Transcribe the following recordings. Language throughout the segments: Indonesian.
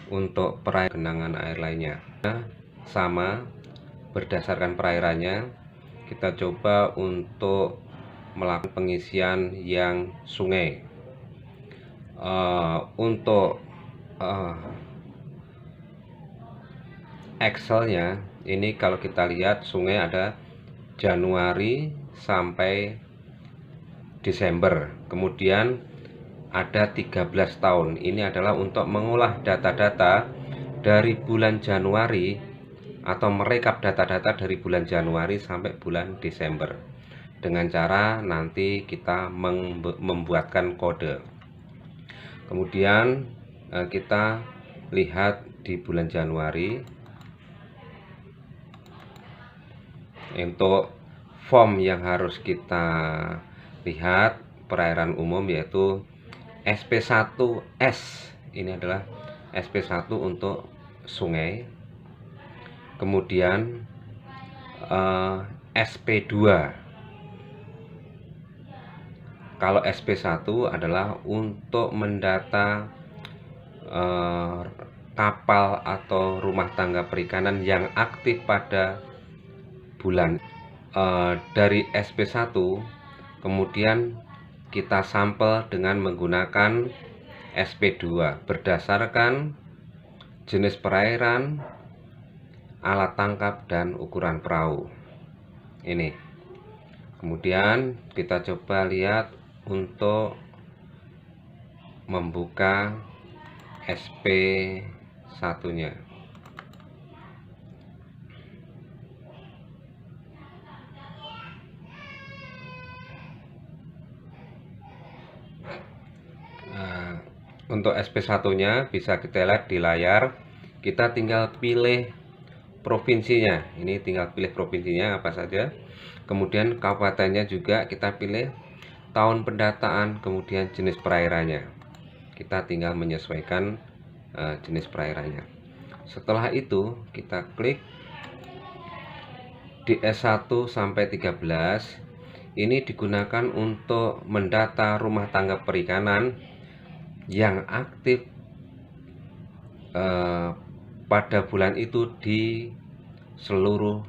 untuk perairan genangan air lainnya. Sama, berdasarkan perairannya kita coba untuk melakukan pengisian yang sungai. Untuk Excelnya ini kalau kita lihat sungai ada Januari sampai Desember, kemudian ada 13 tahun. Ini adalah untuk mengolah data-data dari bulan Januari atau merekap data-data dari bulan Januari sampai bulan Desember, dengan cara nanti kita membuatkan kode. Kemudian kita lihat di bulan Januari. Untuk form yang harus kita lihat perairan umum yaitu SP1S. Ini adalah SP1 untuk sungai. Kemudian SP2. Kalau SP1 adalah untuk mendata kapal atau rumah tangga perikanan yang aktif pada bulan. Dari SP1 kemudian kita sampel dengan menggunakan SP2 berdasarkan jenis perairan, alat tangkap, dan ukuran perahu. Ini kemudian kita coba lihat untuk membuka SP1 nya. Untuk SP1 nya bisa kita lihat di layar. Kita tinggal pilih provinsinya. Ini tinggal pilih provinsinya apa saja. Kemudian kabupatennya juga kita pilih, tahun pendataan, kemudian jenis perairannya. Kita tinggal menyesuaikan jenis perairannya. Setelah itu kita klik di S1 sampai 13. Ini digunakan untuk mendata rumah tangga perikanan yang aktif pada bulan itu di seluruh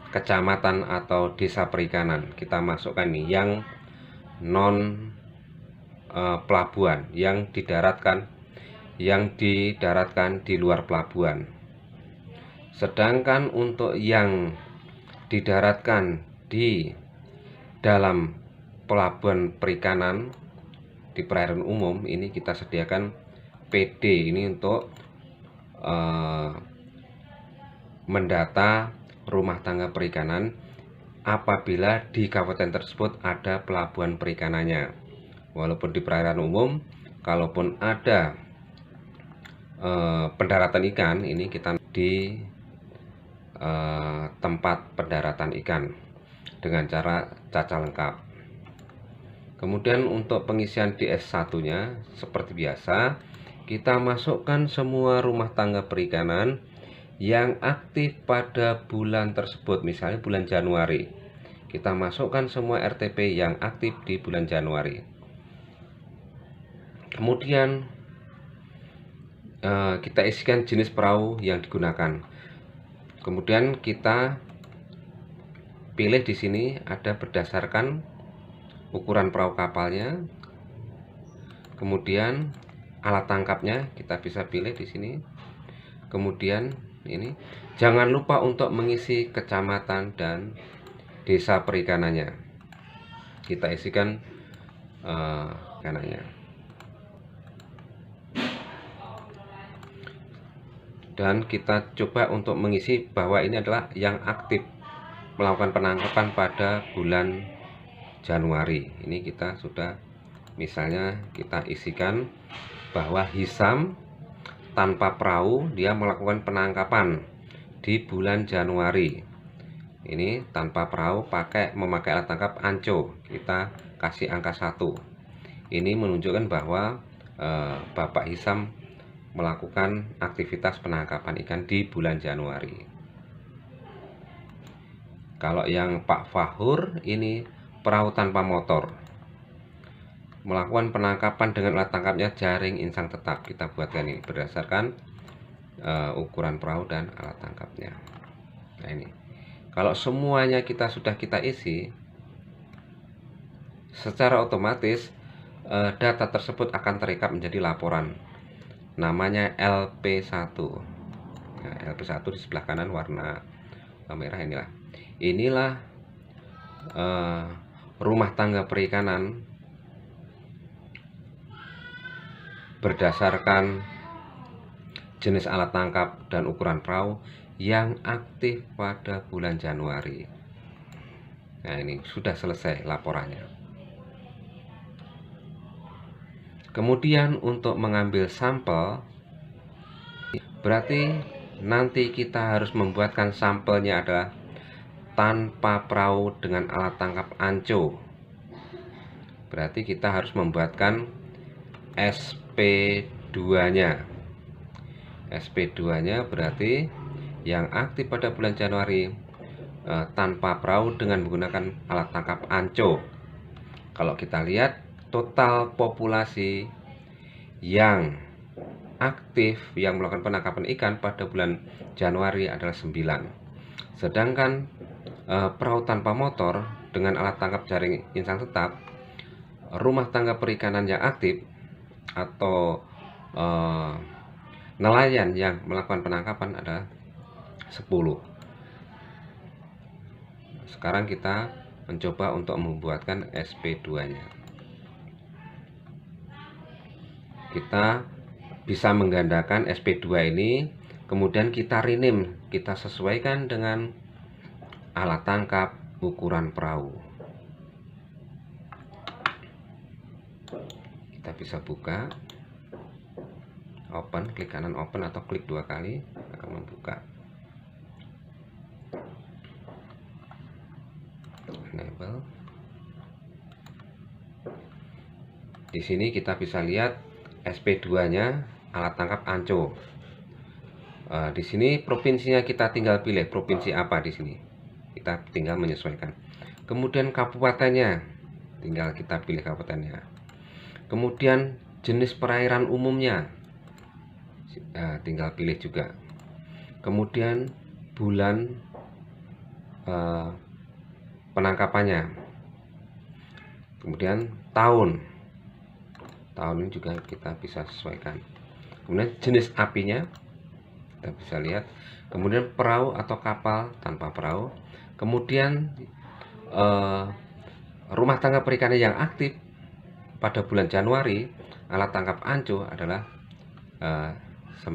kecamatan atau desa perikanan. Kita masukkan nih yang non pelabuhan, yang didaratkan di luar pelabuhan. Sedangkan untuk yang didaratkan di dalam pelabuhan perikanan di perairan umum, ini kita sediakan PD ini untuk mendata rumah tangga perikanan apabila di kabupaten tersebut ada pelabuhan perikanannya. Walaupun di perairan umum, kalaupun ada pendaratan ikan, ini kita di tempat pendaratan ikan dengan cara caca lengkap. Kemudian untuk pengisian di S1 nya seperti biasa, kita masukkan semua rumah tangga perikanan yang aktif pada bulan tersebut. Misalnya bulan Januari, kita masukkan semua RTP yang aktif di bulan Januari. Kemudian kita isikan jenis perahu yang digunakan. Kemudian kita pilih di sini ada berdasarkan ukuran perahu kapalnya. Kemudian alat tangkapnya kita bisa pilih di sini. Kemudian ini jangan lupa untuk mengisi kecamatan dan desa perikanannya. Kita isikan perikanannya. Dan kita coba untuk mengisi bahwa ini adalah yang aktif melakukan penangkapan pada bulan Januari. Ini kita sudah, misalnya kita isikan bahwa Hisam tanpa perahu dia melakukan penangkapan di bulan Januari. Ini tanpa perahu memakai alat tangkap anco, kita kasih angka 1. Ini menunjukkan bahwa Bapak Hisam melakukan aktivitas penangkapan ikan di bulan Januari. Kalau yang Pak Fahur ini perahu tanpa motor. melakukan penangkapan dengan alat tangkapnya jaring insang tetap. Kita buatkan ini berdasarkan ukuran perahu dan alat tangkapnya. Nah ini, kalau semuanya sudah kita isi, secara otomatis data tersebut akan terekam menjadi laporan, namanya LP1. Nah, LP1 di sebelah kanan warna merah inilah rumah tangga perikanan berdasarkan jenis alat tangkap dan ukuran perahu yang aktif pada bulan Januari. Nah ini sudah selesai laporannya. Kemudian untuk mengambil sampel, berarti nanti kita harus membuatkan sampelnya adalah tanpa perahu dengan alat tangkap anco. Berarti kita harus membuatkan SP2-nya. SP2-nya berarti yang aktif pada bulan Januari tanpa perahu dengan menggunakan alat tangkap anco. Kalau kita lihat total populasi yang aktif yang melakukan penangkapan ikan pada bulan Januari adalah 9. Sedangkan perahu tanpa motor dengan alat tangkap jaring insang tetap, rumah tangga perikanan yang aktif atau nelayan yang melakukan penangkapan adalah 10. Sekarang kita mencoba untuk membuatkan SP2-nya. Kita bisa menggandakan SP2 ini, kemudian kita rename, kita sesuaikan dengan alat tangkap ukuran perahu. Kita bisa buka, open, klik kanan open atau klik 2 kali akan membuka. Enable. Di sini kita bisa lihat SP2-nya alat tangkap anco. Di sini provinsinya kita tinggal pilih provinsi apa di sini. Kita tinggal menyesuaikan. Kemudian kabupatennya, tinggal kita pilih kabupatennya. Kemudian jenis perairan umumnya, tinggal pilih juga. Kemudian bulan penangkapannya. Kemudian tahun ini juga kita bisa sesuaikan. Kemudian jenis apinya kita bisa lihat. Kemudian perahu atau kapal tanpa perahu. Kemudian rumah tangga perikanan yang aktif pada bulan Januari alat tangkap anco adalah 9.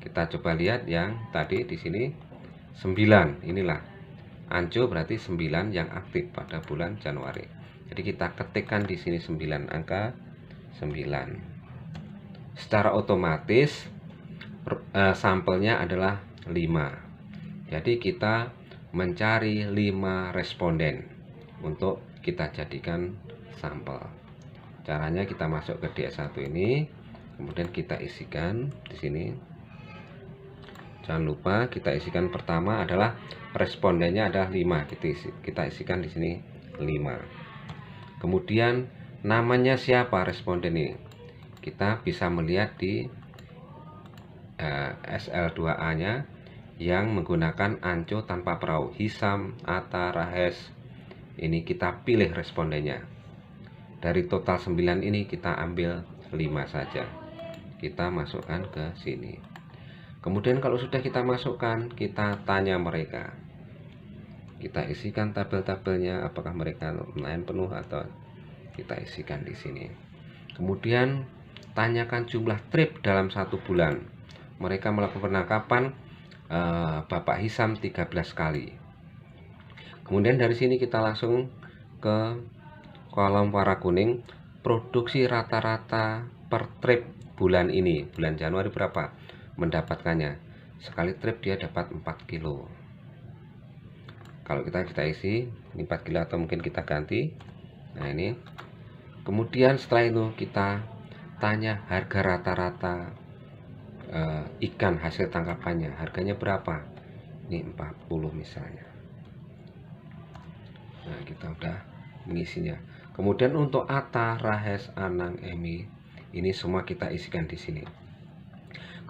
Kita coba lihat yang tadi di sini 9. Inilah anco, berarti 9 yang aktif pada bulan Januari. Jadi kita ketikkan di sini 9, angka 9. Secara otomatis sampelnya adalah 5. Jadi kita mencari 5 responden untuk kita jadikan sampel. Caranya kita masuk ke DS1 ini, kemudian kita isikan di sini. Jangan lupa kita isikan pertama adalah respondennya adalah 5. Kita isikan di sini 5. Kemudian namanya siapa responden ini? Kita bisa melihat di SL2A-nya yang menggunakan anco tanpa perahu, Hisam, Atta, Rahes. Ini kita pilih respondennya. Dari total 9 ini kita ambil 5 saja. Kita masukkan ke sini. Kemudian kalau sudah kita masukkan, kita tanya mereka. Kita isikan tabel-tabelnya, apakah mereka nelayan penuh atau kita isikan di sini. Kemudian tanyakan jumlah trip dalam 1 bulan. Mereka melakukan penangkapan Bapak Hisam 13 kali. Kemudian dari sini kita langsung ke kolom warna kuning, produksi rata-rata per trip bulan ini, bulan Januari berapa mendapatkannya. Sekali trip dia dapat 4 kilo. Kalau kita isi ini 4 kilo atau mungkin kita ganti. Nah ini. Kemudian setelah itu kita tanya harga rata-rata ikan hasil tangkapannya, harganya berapa. Ini 40 misalnya. Nah kita udah mengisinya. Kemudian untuk Ata, Rahes, Anang, Emi, ini semua kita isikan di sini.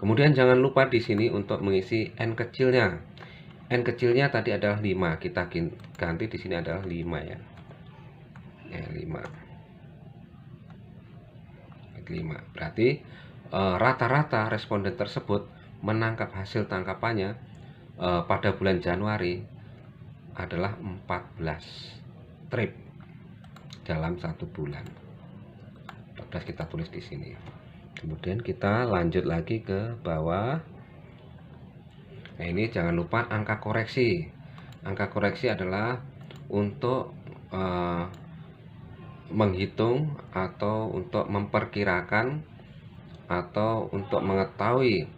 Kemudian jangan lupa di sini untuk mengisi N kecilnya. N kecilnya tadi adalah 5, kita ganti di sini adalah 5 ya. 5. Berarti rata-rata responden tersebut menangkap hasil tangkapannya pada bulan Januari adalah 14 trip dalam 1 bulan. 14 kita tulis di sini. Kemudian kita lanjut lagi ke bawah. Nah, ini jangan lupa angka koreksi. Angka koreksi adalah untuk menghitung atau untuk memperkirakan atau untuk mengetahui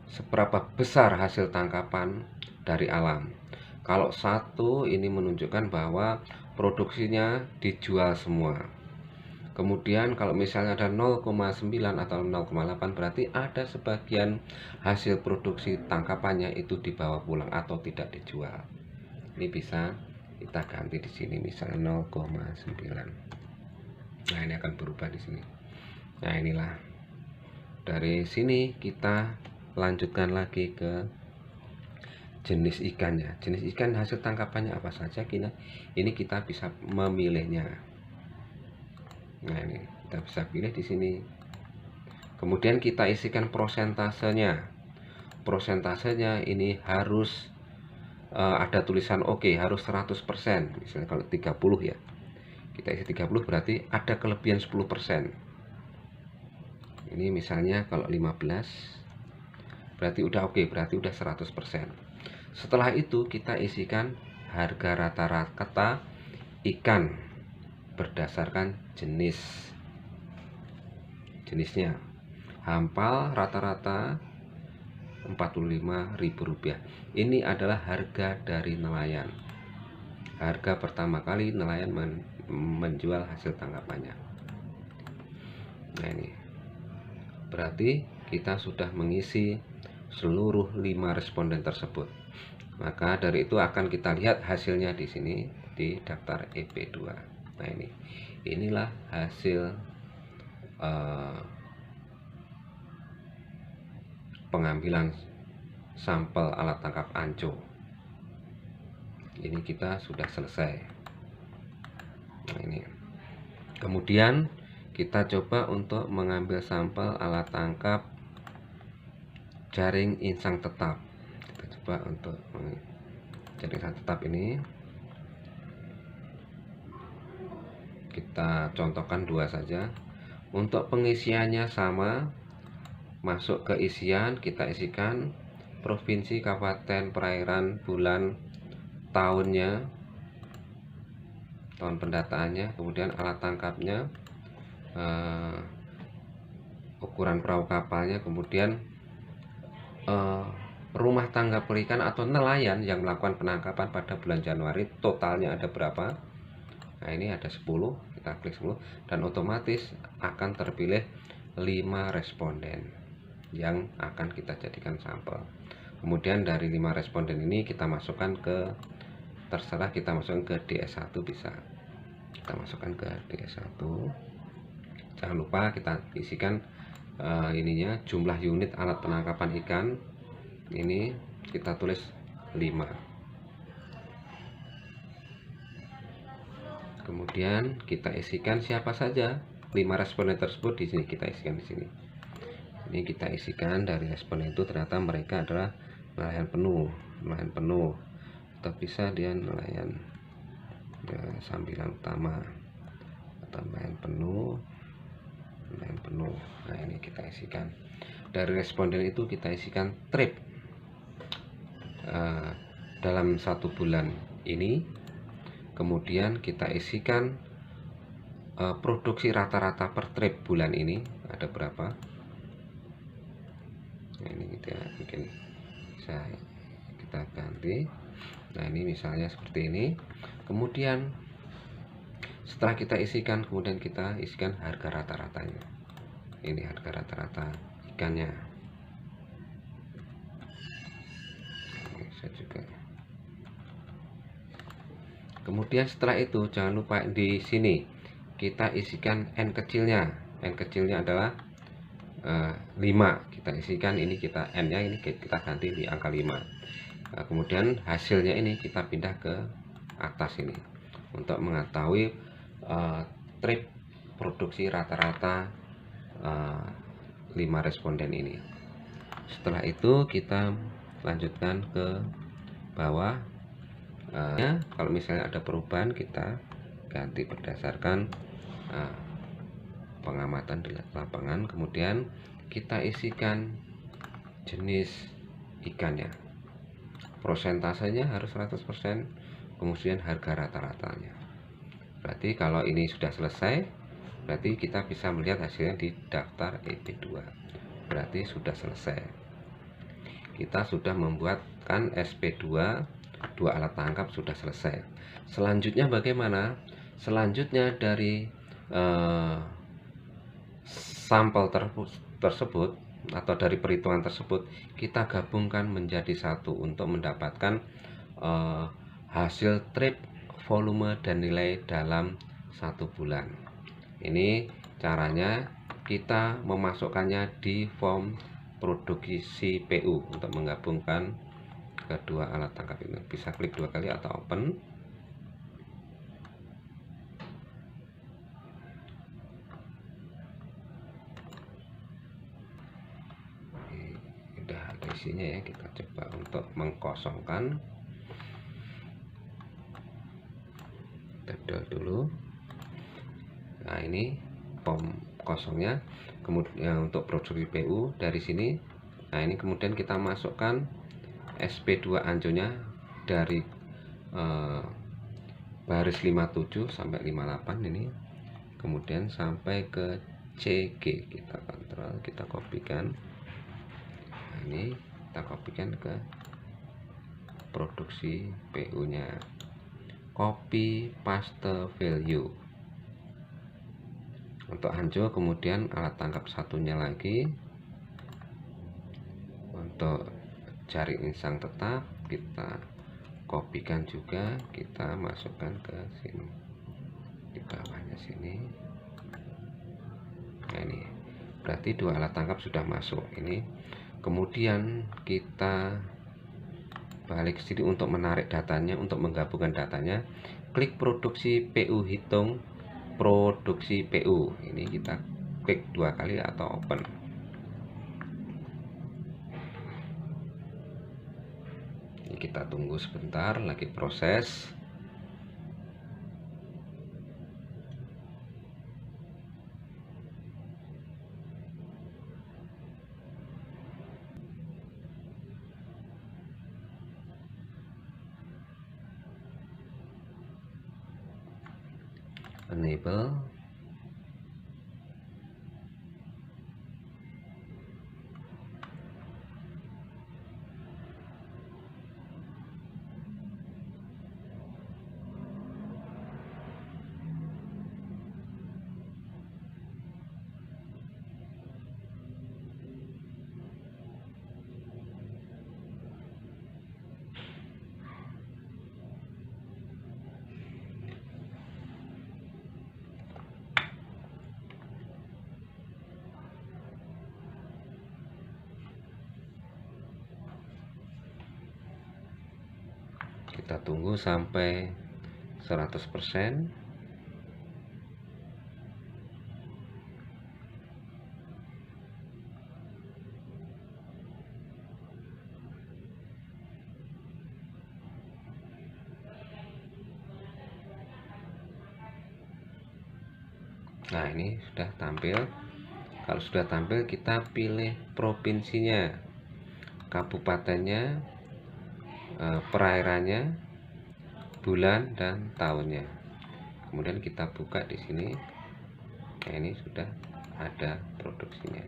seberapa besar hasil tangkapan dari alam. Kalau 1 ini menunjukkan bahwa produksinya dijual semua. Kemudian kalau misalnya ada 0,9 atau 0,8 berarti ada sebagian hasil produksi tangkapannya itu dibawa pulang atau tidak dijual. Ini bisa kita ganti di sini misalnya 0,9. Nah, ini akan berubah di sini. Nah, inilah. Dari sini kita lanjutkan lagi ke jenis ikannya. Jenis ikan hasil tangkapannya apa saja ini kita bisa memilihnya. Nah, ini kita bisa pilih di sini. Kemudian kita isikan prosentasenya. Prosentasenya ini harus ada tulisan oke, harus 100%. Misalnya kalau 30 ya. Kita isi 30 berarti ada kelebihan 10%. Ini misalnya kalau 15 berarti udah oke, berarti udah 100%. Setelah itu kita isikan harga rata-rata ikan berdasarkan jenisnya. Hampal rata-rata Rp45.000. Ini adalah harga dari nelayan. Harga pertama kali nelayan menjual hasil tangkapannya. Nah, ini berarti kita sudah mengisi seluruh 5 responden tersebut. Maka dari itu akan kita lihat hasilnya di sini di daftar EP2. Nah, inilah hasil pengambilan sampel alat tangkap anco. Ini kita sudah selesai. Nah, ini. Kemudian kita coba untuk mengambil sampel alat tangkap jaring insang tetap. Kita coba untuk jaring insang tetap ini. Kita contohkan 2 saja. Untuk pengisiannya sama, masuk ke isian, kita isikan provinsi, kabupaten, perairan, bulan, tahunnya, tahun pendataannya, kemudian alat tangkapnya, ukuran perahu kapalnya, kemudian rumah tangga perikan atau nelayan yang melakukan penangkapan pada bulan Januari, totalnya ada berapa. Nah, ini ada 10, kita klik 10 dan otomatis akan terpilih 5 responden yang akan kita jadikan sampel. Kemudian dari 5 responden ini kita masukkan ke, terserah kita masukkan ke DS1 bisa. Kita masukkan ke DS1. Jangan lupa kita isikan ininya jumlah unit alat penangkapan ikan. Ini kita tulis 5. Kemudian kita isikan siapa saja 5 responden tersebut di sini, kita isikan di sini. Ini kita isikan dari responden itu ternyata mereka adalah nelayan penuh, atau bisa dia nelayan sambilan utama atau nelayan penuh. Nah, ini kita isikan. Dari responden itu kita isikan trip dalam 1 bulan ini. Kemudian kita isikan produksi rata-rata per trip bulan ini ada berapa. Nah, ini kita mungkin bisa kita ganti. Nah, ini misalnya seperti ini. Kemudian setelah kita isikan, kemudian kita isikan harga rata-ratanya. Ini harga rata-rata ikannya. Ini saya juga. Kemudian setelah itu jangan lupa di sini kita isikan N kecilnya. N kecilnya adalah 5. Kita isikan ini, kita N nya ini kita ganti di angka 5. Nah, kemudian hasilnya ini kita pindah ke atas ini untuk mengetahui trip produksi rata-rata 5 responden ini. Setelah itu kita lanjutkan ke bawah. Kalau misalnya ada perubahan kita ganti berdasarkan pengamatan di lapangan. Kemudian kita isikan jenis ikannya, prosentasenya harus 100%, kemudian harga rata-ratanya. Berarti kalau ini sudah selesai, berarti kita bisa melihat hasilnya di daftar EP2. Berarti sudah selesai. Kita sudah membuatkan SP2, 2 alat tangkap sudah selesai. Selanjutnya bagaimana? Selanjutnya dari sampel tersebut atau dari perhitungan tersebut kita gabungkan menjadi satu untuk mendapatkan hasil trip, volume, dan nilai dalam 1 bulan. Ini caranya, kita memasukkannya di form produksi PU untuk menggabungkan kedua alat tangkap ini. Bisa klik 2 kali atau open. Udah ada isinya ya, kita coba untuk mengkosongkan. Tebel dulu. Nah, ini form kosongnya. Kemudian untuk produksi PU dari sini. Nah, ini kemudian kita masukkan SP2 anjonya dari baris 57 sampai 58 ini. Kemudian sampai ke CG kita kontrol, kita kopikan. Nah, ini kita kopikan ke produksi PU nya, copy paste value untuk anjo. Kemudian alat tangkap satunya lagi untuk jaring insang tetap kita kopikan juga, kita masukkan ke sini di bawahnya sini. Nah, ini berarti 2 alat tangkap sudah masuk ini. Kemudian kita balik ke sini untuk menarik datanya, untuk menggabungkan datanya. Klik produksi PU, hitung produksi PU. Ini kita klik 2 kali atau open. Ini kita tunggu sebentar lagi proses. Enable. Kita tunggu sampai 100%. Nah, ini sudah tampil. Kalau sudah tampil, kita pilih provinsinya, kabupatennya, perairannya, bulan dan tahunnya. Kemudian kita buka di sini. Nah, ini sudah ada produksinya.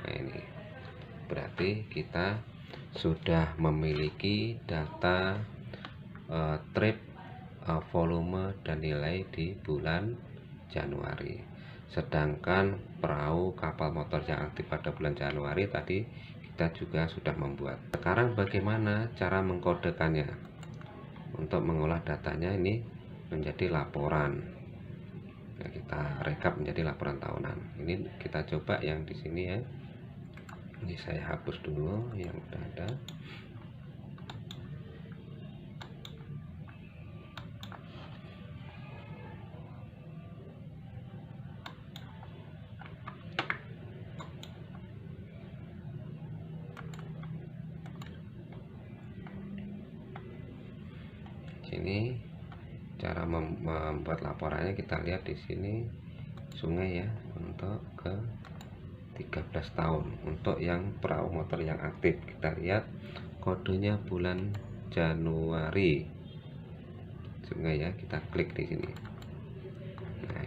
Nah, ini berarti kita sudah memiliki data trip, volume, dan nilai di bulan Januari. Sedangkan perahu kapal motor yang aktif pada bulan Januari tadi kita juga sudah membuat. Sekarang bagaimana cara mengkodekannya? Untuk mengolah datanya ini menjadi laporan. Nah, kita rekap menjadi laporan tahunan. Ini kita coba yang di sini ya. Ini saya hapus dulu yang udah ada. Sini cara membuat laporannya, kita lihat di sini sungai ya, untuk ke 13 tahun. Untuk yang perahu motor yang aktif, kita lihat kodenya bulan Januari sungai ya, kita klik di sini. Nah,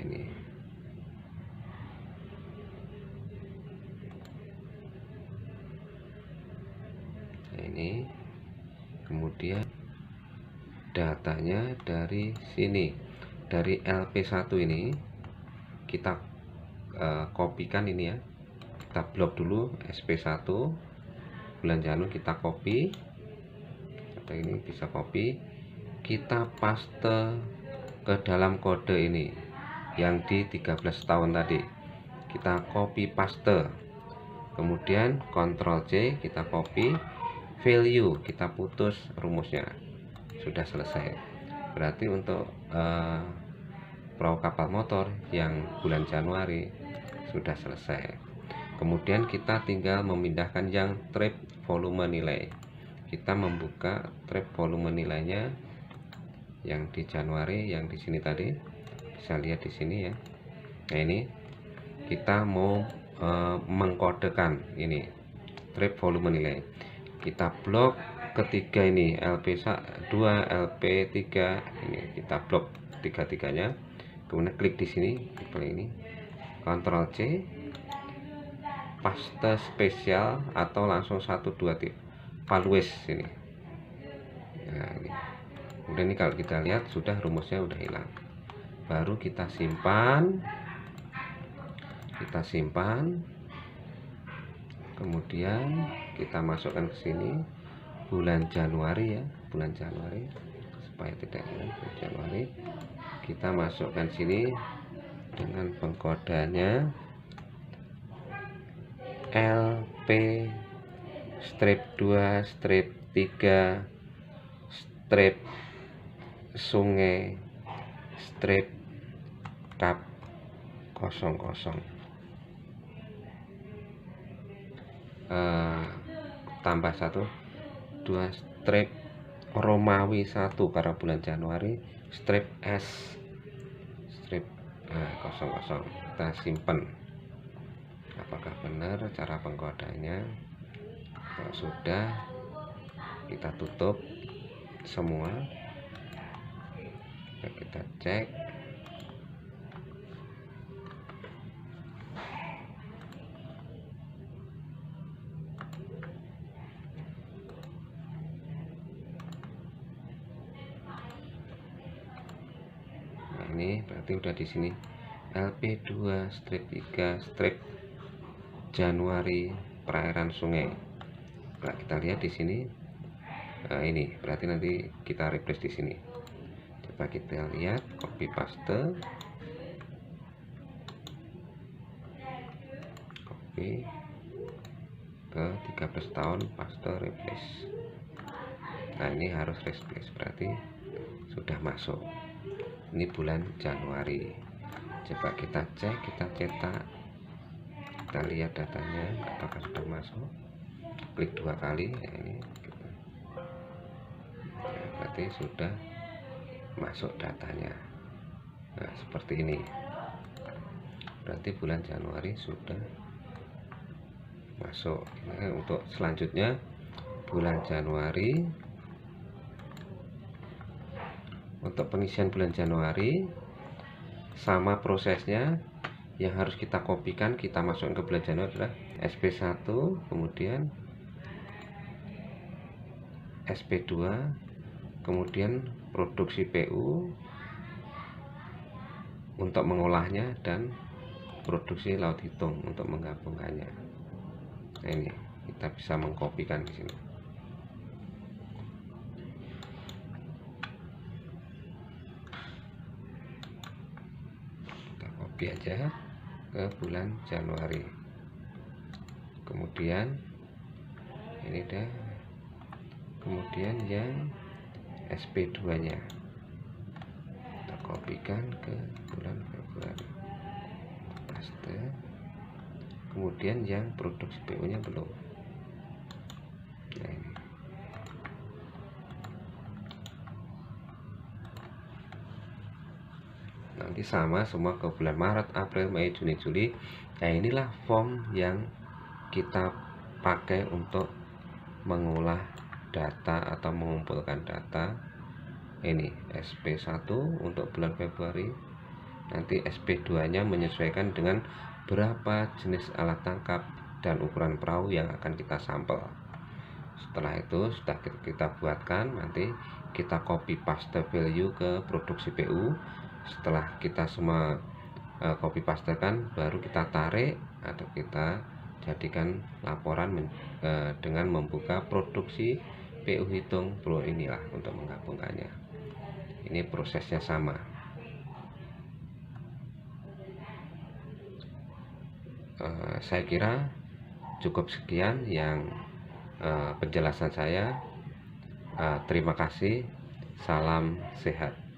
ini kemudian datanya dari sini, dari LP1 ini kita kopikan ini ya, kita blok dulu SP1 bulan Januari, kita copy atau ini bisa copy, kita paste ke dalam kode ini yang di 13 tahun tadi, kita copy paste, kemudian Ctrl C, kita copy value, kita putus rumusnya. Sudah selesai. Berarti untuk perahu kapal motor yang bulan Januari sudah selesai. Kemudian kita tinggal memindahkan yang trip volume nilai. Kita membuka trip volume nilainya yang di Januari, yang di sini tadi bisa lihat di sini ya. Nah, ini kita mau mengkodekan ini trip volume nilai. Kita blok ketiga ini, LP2, LP3 ini kita blok tiga-tiganya. Kemudian klik di sini, klik ini, Ctrl C, paste spesial atau langsung 1 2 tip values ini. Nah, ini. Kemudian ini kalau kita lihat sudah rumusnya udah hilang. Baru kita simpan. Kemudian kita masukkan ke sini bulan Januari ya, bulan Januari, supaya tidak hilang bulan Januari. Kita masukkan sini dengan pengkodeannya LP-2-3 strip sungai strip kap 00 tambah 1 2 strip Romawi 1 karena bulan Januari, strip S strip 00. Kita simpan. Apakah benar cara pengkodeannya? Kalau sudah, kita tutup semua. Kita cek. Ini berarti udah di sini LP2 strip 3 strip Januari perairan sungai. Nah, kita lihat di sini. Nah, ini berarti nanti kita replace di sini. Coba kita lihat, copy paste, copy ke 13 tahun, paste, replace. Nah, ini harus replace, berarti sudah masuk. Ini bulan Januari. Coba kita cek, kita cetak, kita lihat datanya apakah sudah masuk. Klik 2 kali ya, ini berarti sudah masuk datanya. Nah, seperti ini. Berarti bulan Januari sudah masuk. Nah, untuk selanjutnya bulan Januari, untuk pengisian bulan Januari sama prosesnya. Yang harus kita kopikan, kita masukkan ke bulan Januari adalah SP1, kemudian SP2, kemudian produksi PU untuk mengolahnya, dan produksi laut hitung untuk menggabungkannya. Nah, ini kita bisa mengkopikan di sini. Kita copy aja ke bulan Januari. Kemudian ini dah, kemudian yang SP2 nya kita kopikan ke bulan Februari, paste. Kemudian yang produksi PO nya belum. Nah, ini nanti sama semua ke bulan Maret, April, Mei, Juni, Juli. Nah, inilah form yang kita pakai untuk mengolah data atau mengumpulkan data. Ini SP1 untuk bulan Februari, nanti SP2 nya menyesuaikan dengan berapa jenis alat tangkap dan ukuran perahu yang akan kita sampel. Setelah itu sudah kita buatkan, nanti kita copy paste value ke produksi PU. Setelah kita semua copy paste kan, baru kita tarik atau kita jadikan laporan dengan membuka produksi PU hitung pro. Inilah untuk menggabungkannya. Ini prosesnya sama. Saya kira cukup sekian yang penjelasan saya. Terima kasih. Salam sehat.